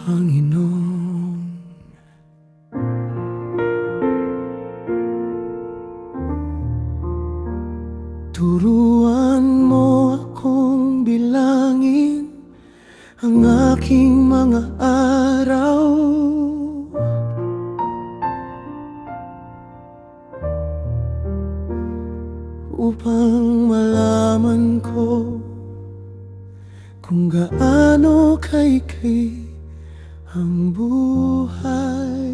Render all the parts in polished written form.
Panginoon. Turuan mo akong bilangin ang aking mga araw, upang malaman ko kung gaano kaikli ang buhay.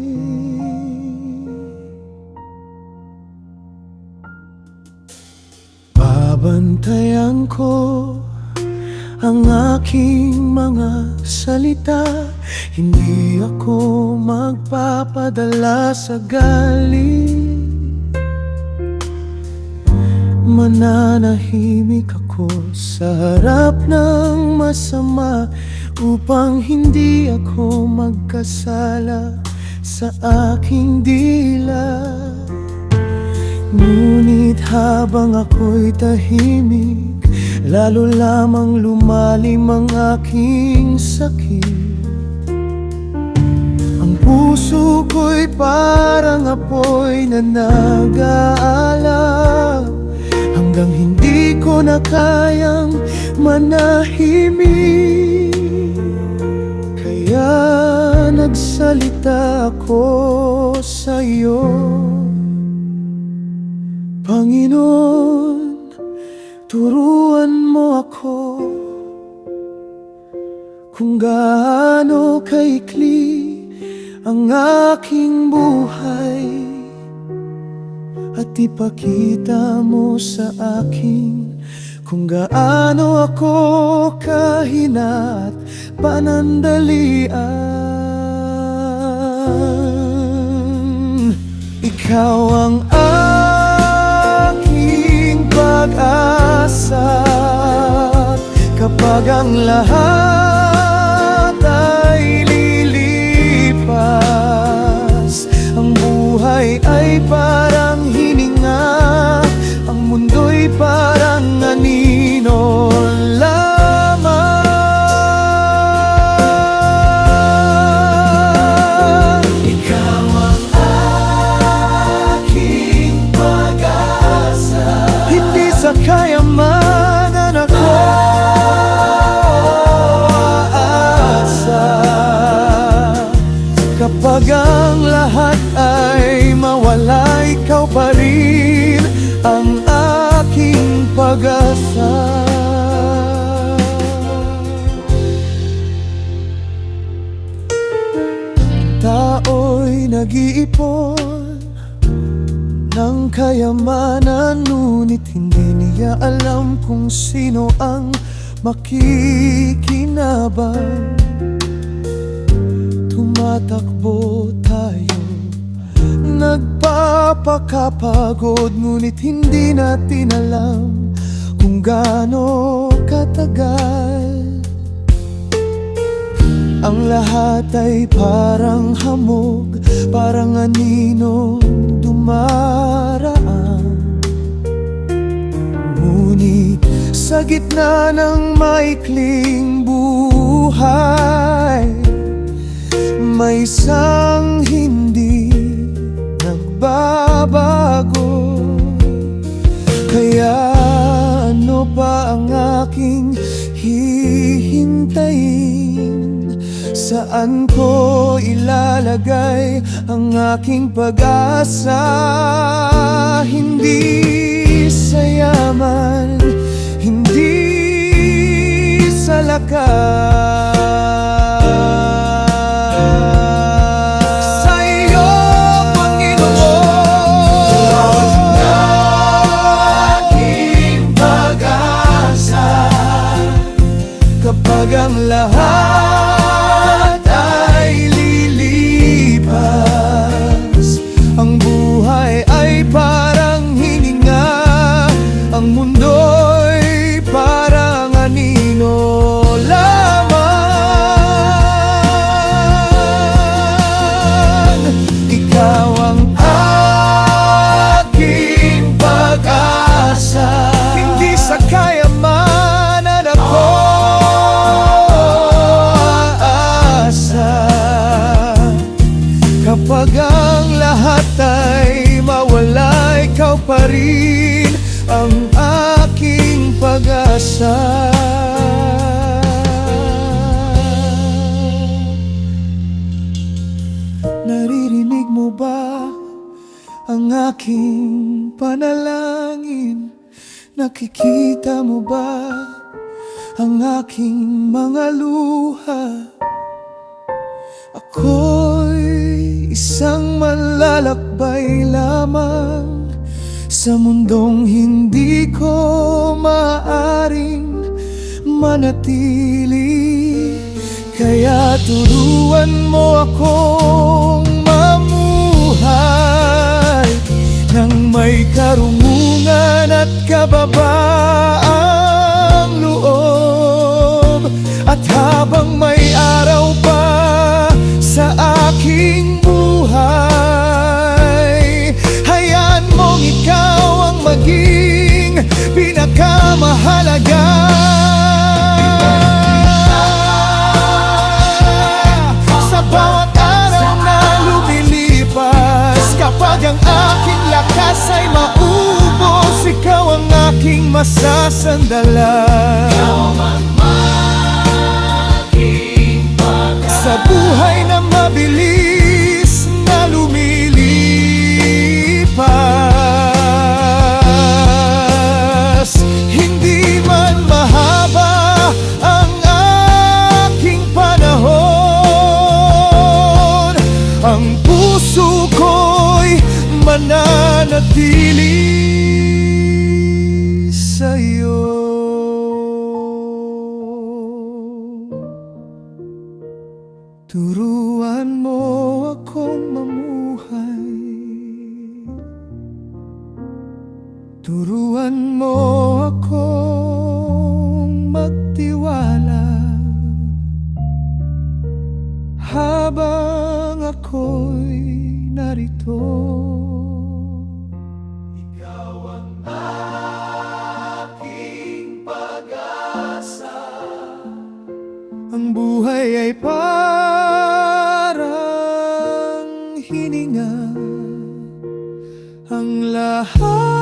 Babantayan ko ang aking mga salita, hindi ako magpapadala sa galit. Mananahimik ako sa harap ng masama, upang hindi ako magkasala sa aking dila. Ngunit habang ako'y tahimik, lalo lamang lumalim ang aking sakit. Ang puso ko'y parang apoy na nag-aalab, hanggang hindi ko na kayang manahimik. Kaya nagsalita ako sa iyo, Panginoon. Turuan mo ako kung gaano kaikli ang aking buhay, at ipakita mo sa akin kung gaano ako kahina at panandalian. Ikaw ang aking pag-asa, kapag ang lahat ay lilipas. Ang buhay ay parang hininga, ang mundo'y parang anino lamang. Ikaw ang aking pag-asa, hindi sa kayamanan ako aasa. Kapag ang lahat ay mawala, ikaw pa rin ang aking pag-asa. Tao'y nag-iipon ng kayamanan, ngunit hindi niya alam kung sino ang makikinabang. Tumatakbo tayo, nagpapakapagod, ngunit hindi natin alam kung gaano katagal. Ang lahat ay parang hamog, parang anino dumaraan. Ngunit sa gitna ng maikling buhay, may isang hindi nagbabago. Kaya ano pa ang aking hihintayin? Saan ko ilalagay ang aking pag-asa? Hindi sa yaman, hindi sa lakas, sa iyo, Panginoon. Aking pag-asa, kapag ang lahat ay lilipas. Ang buhay ay parang hininga, ang mundo'y parang anino lamang. Ikaw ang aking pag-asa, hindi sa kayamanan ako pag-asa. Naririnig mo ba ang aking panalangin? Nakikita mo ba ang aking mga luha? Ako'y isang manlalakbay lamang sa mundong hindi ko maaring manatili. Kaya turuan mo akong mamuhay nang may karunungan at kababaang loob. At habang may araw pa sa aking buhay, hayaan mong ikaw ang maging pinakamahalaga. Sa bawat araw na lumilipas, kapag ang aking lakas ay maubos, ikaw ang aking masasandalan. Sa buhay na mabilis na lumilipas, hindi man mahaba ang aking panahon, ang puso ko'y mananatili sa'yo. Turuan mo akong mamuhay, turuan mo akong magtiwala, habang ako'y narito. Ikaw ang aking pag-asa. Ang buhay ay parang hininga, ang lahat